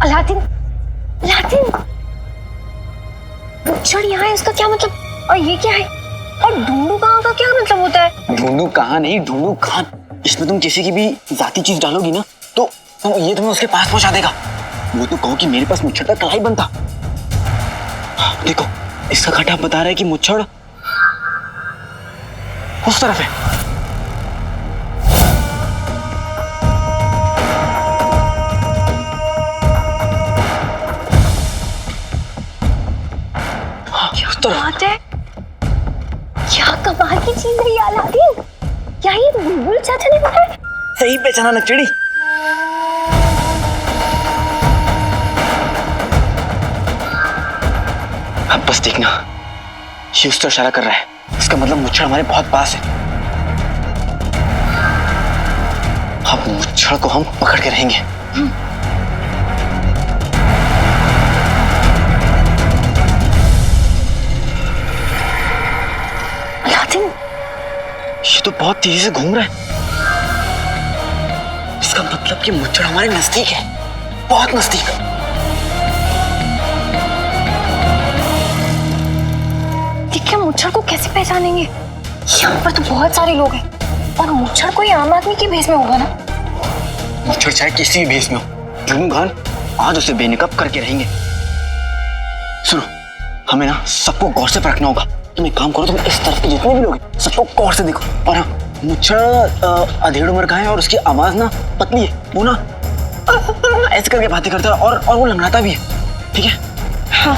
Aladdin, Aladdin, मुच्छड़ यहाँ है, इसका क्या मतलब? और ये क्या है? और ढूंढू कहाँ का क्या मतलब होता है? ढूंढू कहाँ नहीं, ढूंढू कहाँ। इसमें तुम किसी की भी जाती चीज डालोगी ना तो ये तुम्हें उसके पास पहुंचा देगा। वो तो कहो कि मेरे पास मुच्छड़ का कलाई बनता। देखो इसका घाटा बता रहा है कि मुच्छड़ उस तरफ है। बात है, क्या कमाल की चीज है ये अलादीन। क्या ये बुलबुल चाचा ने बताया? सही पहचाना नकचड़ी। अब बस देखना, ये उस तरफ इशारा कर रहा है, इसका मतलब मुच्छड़ हमारे बहुत पास है। अब मुच्छड़ को हम पकड़ के रहेंगे। ये तो बहुत तेजी से घूम रहा है। इसका मतलब कि मुच्छड़ हमारे नजदीक है, बहुत नजदीक। देखिए मुच्छड़ को कैसे पहचानेंगे? यहाँ पर तो बहुत सारे लोग हैं और मुच्छड़ कोई आम आदमी के भेष में होगा ना? मुच्छड़ चाहे किसी भी भेष में हो, जुनू खान आज उसे बेनकाब करके रहेंगे। सुनो, हमें ना सबको गौर से परखना होगा। तुम एक काम करो, तुम इस तरफ के जितने भी लोग हैं सबको गौर से देखो। और हाँ, मुच्छड़ अधेड़ उम्र का है और उसकी आवाज ना पतली है। वो ना ऐसे करके बातें करता है और वो लंगड़ाता भी है। ठीक है? हाँ।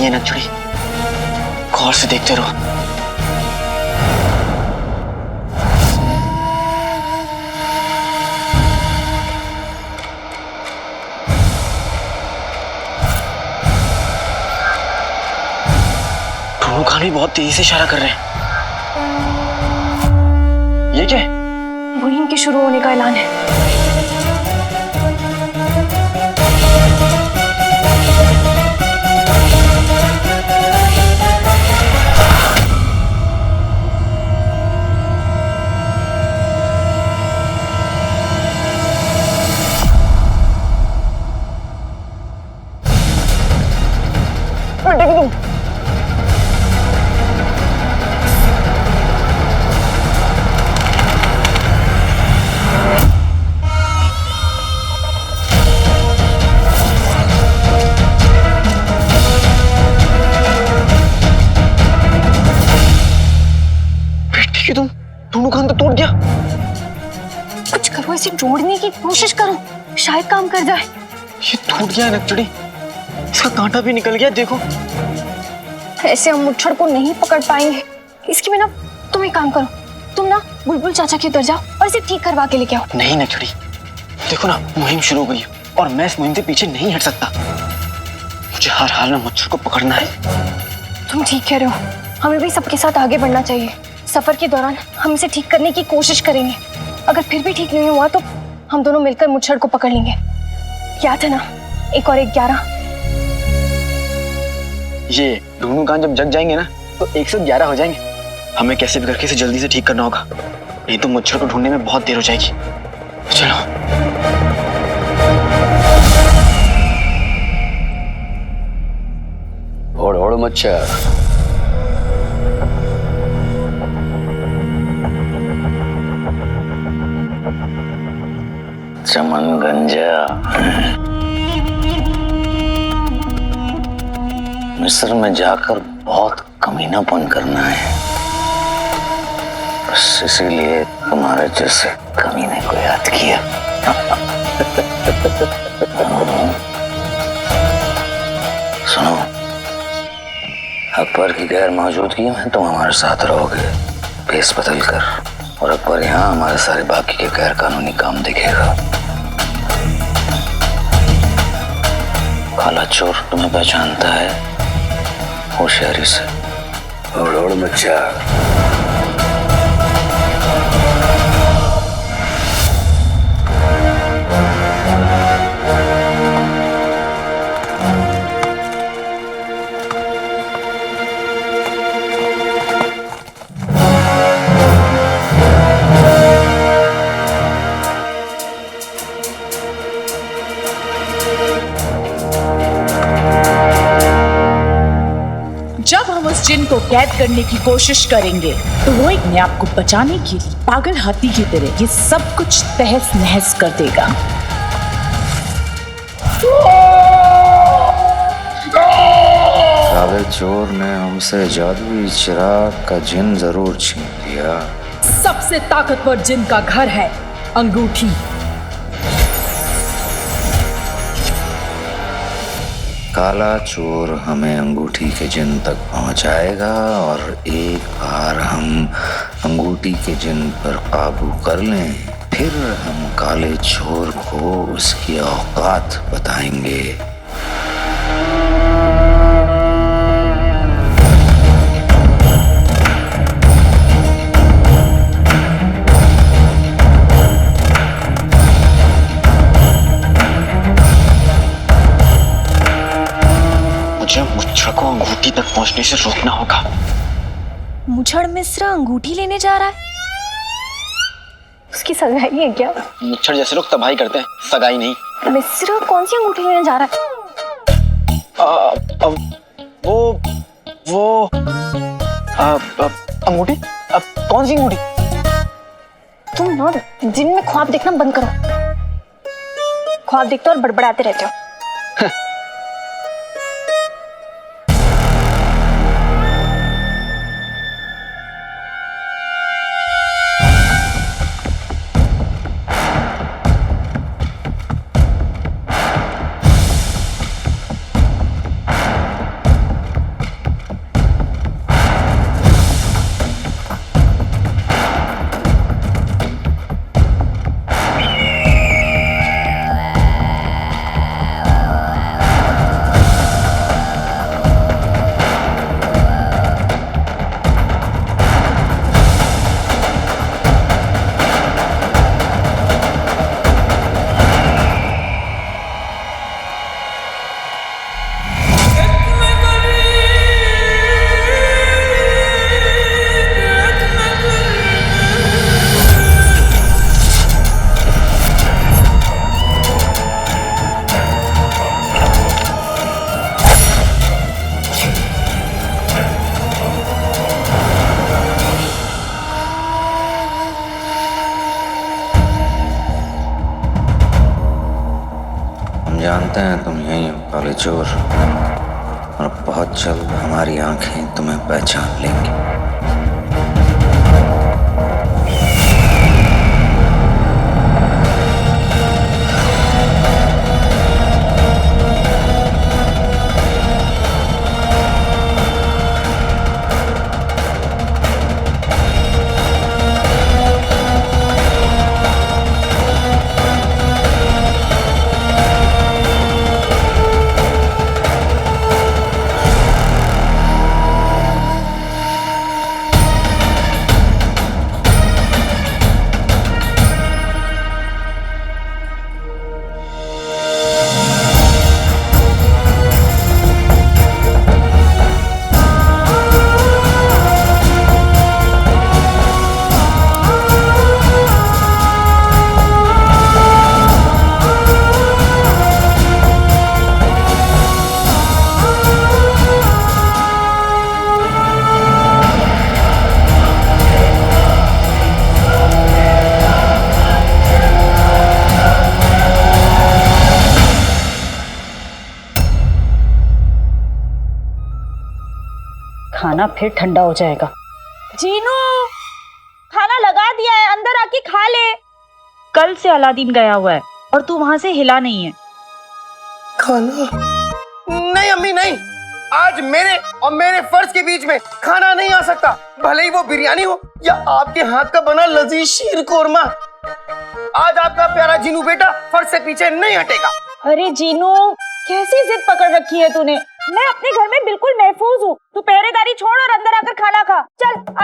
नकचड़ी, गौर से देखते रहो। टूनू खान भी बहुत तेजी से इशारा कर रहे हैं। ये क्या है? मुहिम के शुरू होने का ऐलान है। तुम टूनू खान तो टूट गया। कुछ करो, इसे जोड़ने की कोशिश करो, शायद काम कर जाए। ये टूट गया नकचड़ी, इसका कांटा भी निकल गया। देखो ऐसे हम मुच्छड़ को नहीं पकड़ पाएंगे। इसकी बिना तुम एक काम करो, तुम ना बुलबुल चाचा के उधर जाओ और इसे ठीक करवा के लेके आओ। नहीं नकचड़ी, देखो ना मुहिम शुरू हो गई है और मैं इस मुहिम से पीछे नहीं हट सकता। मुझे हर हाल में मुच्छड़ को पकड़ना है। तुम ठीक कह रहे हो, हमें भी सबके साथ आगे बढ़ना चाहिए। सफर के दौरान हम इसे ठीक करने की कोशिश करेंगे। अगर फिर भी ठीक नहीं हुआ तो हम दोनों मिलकर मुच्छड़ को पकड़ लेंगे। याद है ना, 1 और 1 11। ये टूनू खान जब जग जाएंगे ना तो 111 हो जाएंगे। हमें कैसे भी करके इसे जल्दी से ठीक करना होगा, नहीं तो मुच्छड़ को ढूंढने में बहुत देर हो जाएगी। चलो। ओड़ ओड़ मच्छर। चमन गंजा। मिस्र में जाकर बहुत कमीनापन करना है, बस इसीलिए तुम्हारे जैसे कमीने को याद किया। सुनो, अकबर की गैर मौजूदगी में तुम हमारे साथ रहोगे भेस बदल कर, और अकबर यहाँ हमारे सारे बाकी के गैर कानूनी काम देखेगा। काला चोर तुम्हें पहचानता है होशियारी से, उड़ बच्चा। जब हम उस जिन को कैद करने की कोशिश करेंगे तो वो अपने आप को बचाने के लिए पागल हाथी की तरह ये सब कुछ तहस नहस कर देगा। साले चोर ने हमसे जादुई चिराग का जिन जरूर छीन लिया। सबसे ताकतवर जिन का घर है अंगूठी। काला चोर हमें अंगूठी के जिन तक पहुंचाएगा और एक बार हम अंगूठी के जिन पर काबू कर लें, फिर हम काले चोर को उसकी औकात बताएंगे। मुझे मुच्छड़ को अंगूठी तक पहुंचने से रोकना होगा। मुछड़ मिश्र अंगूठी लेने जा रहा है। उसकी सगाई है क्या? मुच्छड़ जैसे लोग तबाही करते हैं, सगाई नहीं। मिश्र कौन सी अंगूठी लेने जा रहा है? वो अंगूठी। कौन सी अंगूठी? तुम ना दिन में ख्वाब देखना बंद करो। ख्वाब देखते और बड़बड़ाते रहते हो। जानते हैं तुम यही हो काले चोर, और बहुत जल्द हमारी आंखें तुम्हें पहचान लेंगी। खाना फिर ठंडा हो जाएगा। जीनू, खाना लगा दिया है, अंदर आके खा ले। कल से अलादीन गया हुआ है और तू वहां से हिला नहीं है। खाना नहीं अम्मी नहीं, आज मेरे और मेरे फर्ज के बीच में खाना नहीं आ सकता, भले ही वो बिरयानी हो या आपके हाथ का बना लजीज शीर कोरमा। आज आपका प्यारा जीनू बेटा फर्ज से पीछे नहीं हटेगा। अरे जीनू, कैसी जिद पकड़ रखी है तूने? मैं अपने घर में बिल्कुल महफूज हूँ। तू पहरेदारी छोड़ और अंदर आकर खाना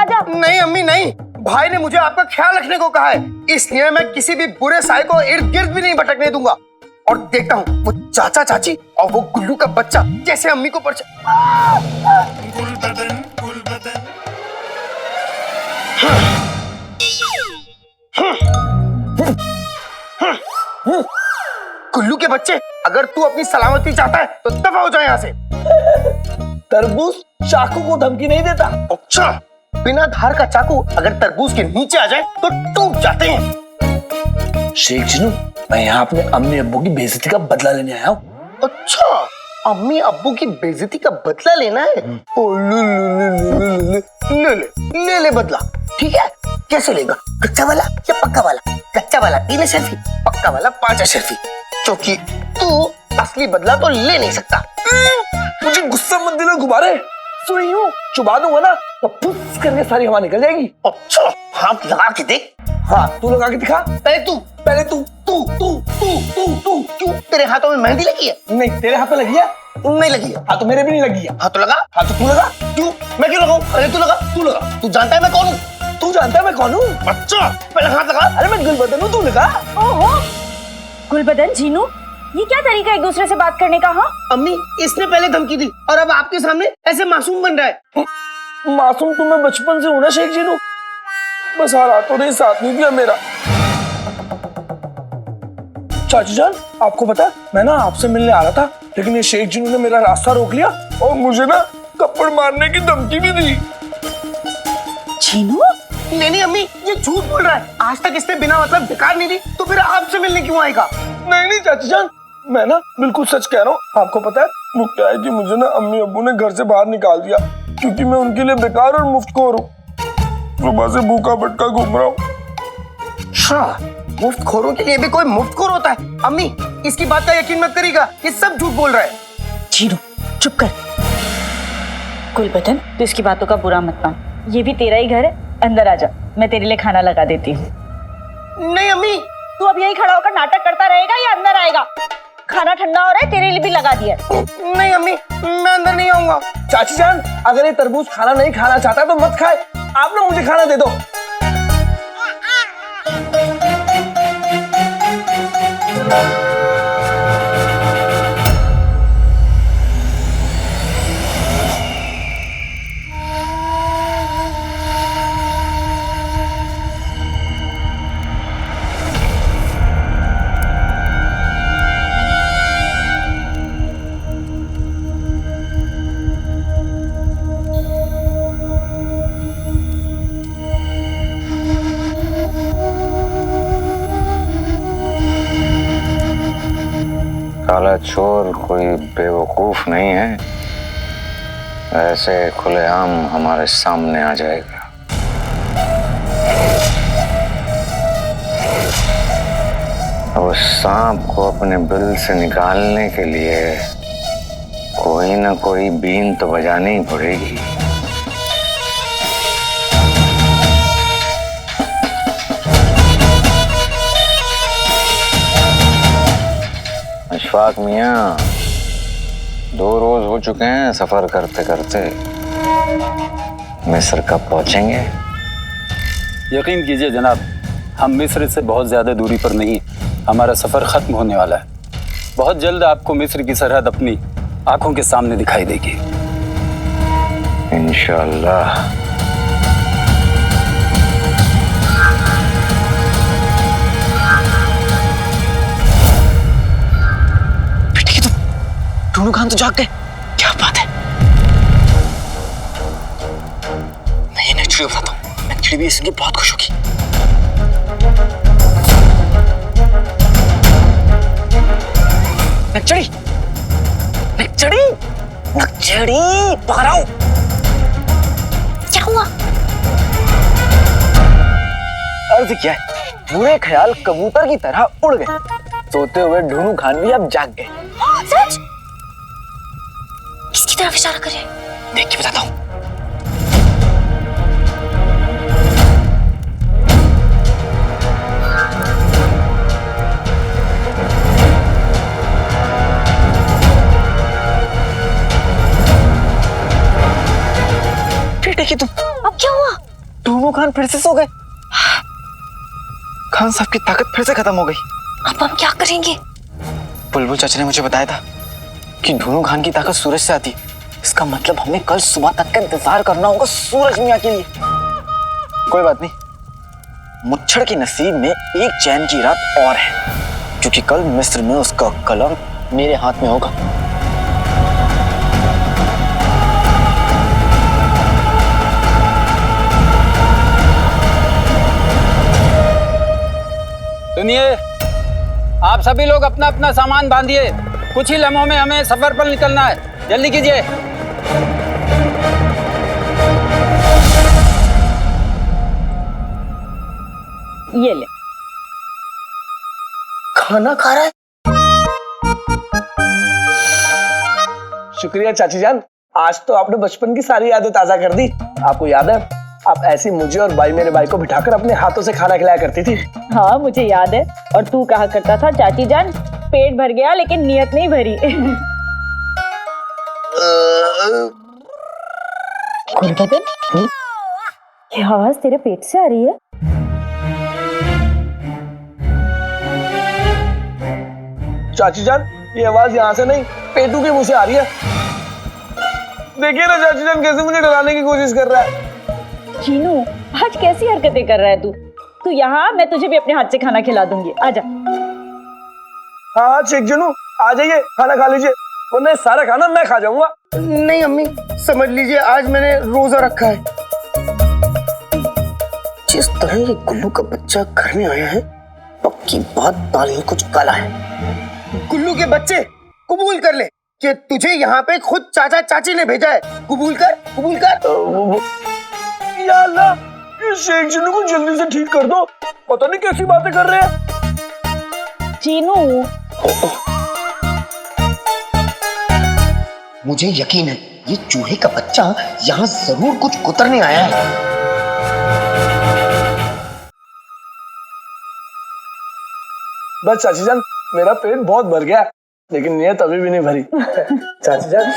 आजा। नहीं अम्मी नहीं, भाई ने मुझे आपका ख्याल रखने को कहा है, इसलिए मैं किसी भी बुरे साय को इर्द गिर्द भी नहीं भटकने दूंगा। और देखता हूँ वो चाचा चाची और वो गुल्लू का बच्चा कैसे अम्मी को गुल्लू के बच्चे, अगर तू अपनी सलामती चाहता है तो दफा हो जाए यहाँ से। तरबूज चाकू को धमकी नहीं देता। अच्छा, बिना धार का चाकू अगर तरबूज के नीचे आ जाए तो टूट जाते हैं। शेख जिनू, मैं यहाँ अपने अम्मी अब्बू की बेइज्जती का बदला लेने आया हूँ। अच्छा, अम्मी अब्बू की बेइज्जती का बदला लेना है? ओ ले ले बदला। ठीक है, कैसे लेगा? कच्चा वाला या पक्का वाला? कच्चा वाला 3 अशर्फी, पक्का वाला 5 अशर्फी, क्योंकि तू असली बदला तो ले नहीं सकता। मुझे गुस्सा मत दिला गुब्बारे, सुई हूँ चुबा दूंगा ना तो फुस करके सारी हवा निकल जाएगी। अच्छा, हाथ लगा के देख। हाँ, तू लगा के दिखा। पहले तू। क्यों, तेरे हाथों में मेहंदी लगी है? नहीं, तेरे हाथ पे लगी है। नहीं लगी है। हाँ तो मेरे भी नहीं लगी है। हाँ तो लगा। हाँ तो तू लगा। क्यों, मैं क्यों लगाऊं? अरे तू लगा, तू लगा। तू जानता है मैं कौन हूँ? तू जानता है मैं कौन हूँ? अच्छा, पहले हाथ लगा। अरे मैं गुलबदन हूँ, तू लगा। ओहो, गुलबदन, जीनू, ये क्या तरीका है एक दूसरे से बात करने का? हाँ, अम्मी, इसने पहले धमकी दी और अब आपके सामने ऐसे मासूम बन रहा है। मासूम तुम्हें बचपन से होना शेख जीनू, बस हालातों ने साथ नहीं दिया मेरा। चाची जान, आपको पता है मैं ना आपसे मिलने आ रहा था, लेकिन ये शेख जीनू ने मेरा रास्ता रोक लिया और मुझे ना थप्पड़ मारने की धमकी भी दी। जीनू? नहीं अम्मी, ये झूठ बोल रहा है। आज तक इसने बिना मतलब बेकार नहीं दी, तो फिर आपसे मिलने क्यों आएगा? नहीं चाची जान, मैं ना बिल्कुल सच कह रहा हूँ। आपको पता है वो क्या है कि मुझे ना अम्मी अब्बू ने घर से बाहर निकाल दिया, क्योंकि मैं उनके लिए बेकार और मुफ्तखोर हूँ। सुबह से भूखा भटका घूम रहा हूँ। अच्छा, मुफ्तखोरों के लिए भी कोई मुफ्तखोर होता है? अम्मी, इसकी बात का यकीन मत करिएगा, ये सब झूठ बोल रहा है। जीनू, चुप कर। गुलबदन, तू इसकी बातों का बुरा मत मान, ये भी तेरा ही घर है। अंदर आजा, मैं तेरे लिए खाना लगा देती हूँ। नहीं अम्मी, तू अब यही खड़ा होकर नाटक करता रहेगा या अंदर आएगा? खाना ठंडा हो रहा है, तेरे लिए भी लगा दिया। नहीं अम्मी, मैं अंदर नहीं आऊंगा। चाची जान, अगर ये तरबूज खाना नहीं खाना चाहता तो मत खाए, आप ना मुझे खाना दे दो। काला चोर कोई बेवकूफ नहीं है, ऐसे खुलेआम हमारे सामने आ जाएगा। उस सांप को अपने बिल से निकालने के लिए कोई ना कोई बीन तो बजानी ही पड़ेगी। अशफाक मियाँ, 2 रोज हो चुके हैं सफर करते करते, मिस्र कब पहुंचेंगे? यकीन कीजिए जनाब, हम मिस्र से बहुत ज्यादा दूरी पर नहीं, हमारा सफर खत्म होने वाला है। बहुत जल्द आपको मिस्र की सरहद अपनी आंखों के सामने दिखाई देगी। इंशाअल्लाह। टूनू खान तो जाग गए, क्या बात है। मैं ये नेचुरली बताता हूँ, नेचुरली भी इसलिए बहुत खुश होगी। नक्चड़ी, नक्चड़ी, नक्चड़ी, बाहर आओ। क्या हुआ? अर्ज क्या है, बुरे ख्याल कबूतर की तरह उड़ गए, सोते हुए ढूंढू खान भी अब जाग गए। सच? किसकी तरफ इशारा कर रहे हैं? देख के बताता हूँ। फिर देखिए तुम। अब क्या हुआ? दोनों खान फिर से सो गए। खान साहब की ताकत फिर से खत्म हो गई। अब हम क्या करेंगे? बुलबुल चाचा ने मुझे बताया था कि दोनों खान की ताकत सूरज से आती। इसका मतलब हमें कल सुबह तक का इंतजार करना होगा सूरज मियां के लिए। कोई बात नहीं, मुच्छड़ के नसीब में एक चैन की रात और है, क्योंकि कल मिस्र में उसका कलम मेरे हाथ में होगा। सुनिए, आप सभी लोग अपना अपना सामान बांधिए। कुछ ही लम्हों में हमें सफर पर निकलना है, जल्दी कीजिए। ये ले। खाना खा रहा है? शुक्रिया चाची जान, आज तो आपने बचपन की सारी यादें ताजा कर दी। आपको याद है, आप ऐसी मुझे और मेरे भाई को बिठाकर अपने हाथों से खाना खिलाया करती थी। हाँ मुझे याद है। और तू कहा करता था, चाची जान पेट भर गया लेकिन नियत नहीं भरी। गुलबदन, ये आवाज तेरे पेट से आ रही है? चाची जान, ये आवाज यहाँ से नहीं, पेटू के मुंह से आ रही है। देखिए ना चाची जान कैसे मुझे डराने की कोशिश कर रहा है। चीनू, आज कैसी हरकतें कर रहा है तू? तू यहाँ, मैं तुझे भी अपने हाथ से खाना खिला दूंगी। आजा। हाँ शेख जनू, आ जाइए, खाना खा लीजिए, वरना सारा खाना मैं खा जाऊंगा। नहीं अम्मी, समझ लीजिए आज मैंने रोजा रखा है। जिस तरह ये गुल्लू का बच्चा घर में आया है, पक्की बात दाल में कुछ काला है। गुल्लू के बच्चे, कबूल कर ले कि तुझे यहाँ पे खुद चाचा चाची ने भेजा है। कबूल कर, कबूल कर। या अल्लाह, ये शेख जनू को जल्दी से ठीक कर दो, पता नहीं कैसी बातें कर रहे हैं। चीनू, मुझे यकीन है ये चूहे का बच्चा यहाँ जरूर कुछ कुतरने आया है। बस चाची जान, मेरा पेट बहुत भर गया, लेकिन नीयत अभी भी नहीं भरी। चाची जान,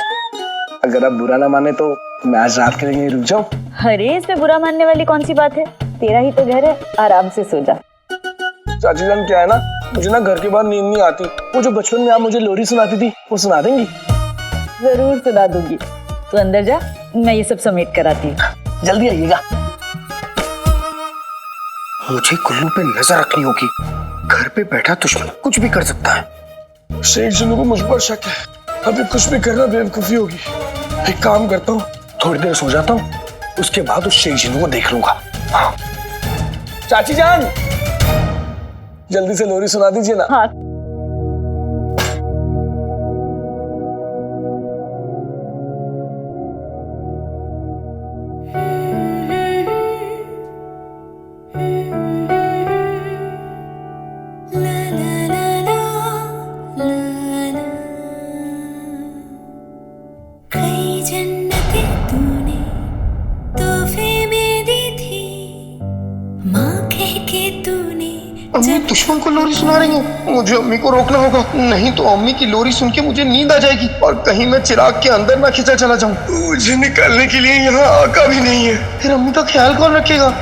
अगर आप बुरा ना माने तो मैं आज रात के लिए यहीं रुक जाऊं। अरे इसमें बुरा मानने वाली कौन सी बात है? तेरा ही तो घर है, आराम से सो जा। चाची जान क्या है ना, मुझे ना घर के बाहर नींद नहीं आती। वो जो बचपन में आप मुझे लोरी सुनाती थी, वो सुना देंगी? जरूर सुना दूंगी। तू अंदर जा, मैं ये सब समेट कर आती हूँ। जल्दी आइएगा। मुझे गुल्लू पे नजर रखनी होगी, घर पे बैठा दुश्मन कुछ भी कर सकता है। शेख जनू को मुझ पर शक है, अभी कुछ भी करना बेवकूफी होगी। एक काम करता हूँ, थोड़ी देर सो जाता हूँ, उसके बाद उस शेख जनू को देख लूंगा। हाँ। चाची जान, जल्दी से लोरी सुना दीजिए ना। हाँ। अम्मी दुश्मन को लोरी सुना रही है, मुझे अम्मी को रोकना होगा, नहीं तो अम्मी की लोरी सुन के मुझे नींद आ जाएगी और कहीं मैं चिराग के अंदर ना खिंचा चला जाऊं। मुझे निकलने के लिए यहाँ आका भी नहीं है, फिर अम्मी का ख्याल कौन रखेगा?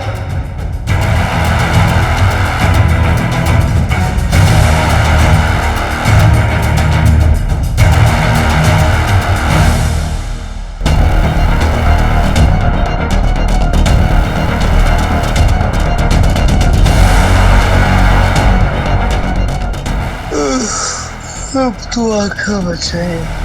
अब तो आका बचाए।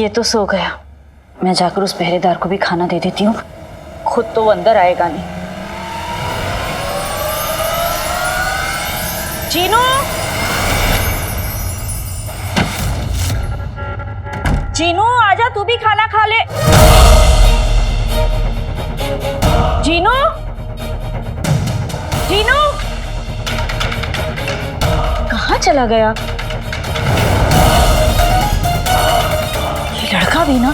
ये तो सो गया, मैं जाकर उस पहरेदार को भी खाना दे देती हूँ, खुद तो वो अंदर आएगा नहीं। जीनू, जीनू आजा, तू भी खाना खा ले। जीनू, जीनू कहाँ चला गया? ये लड़का भी ना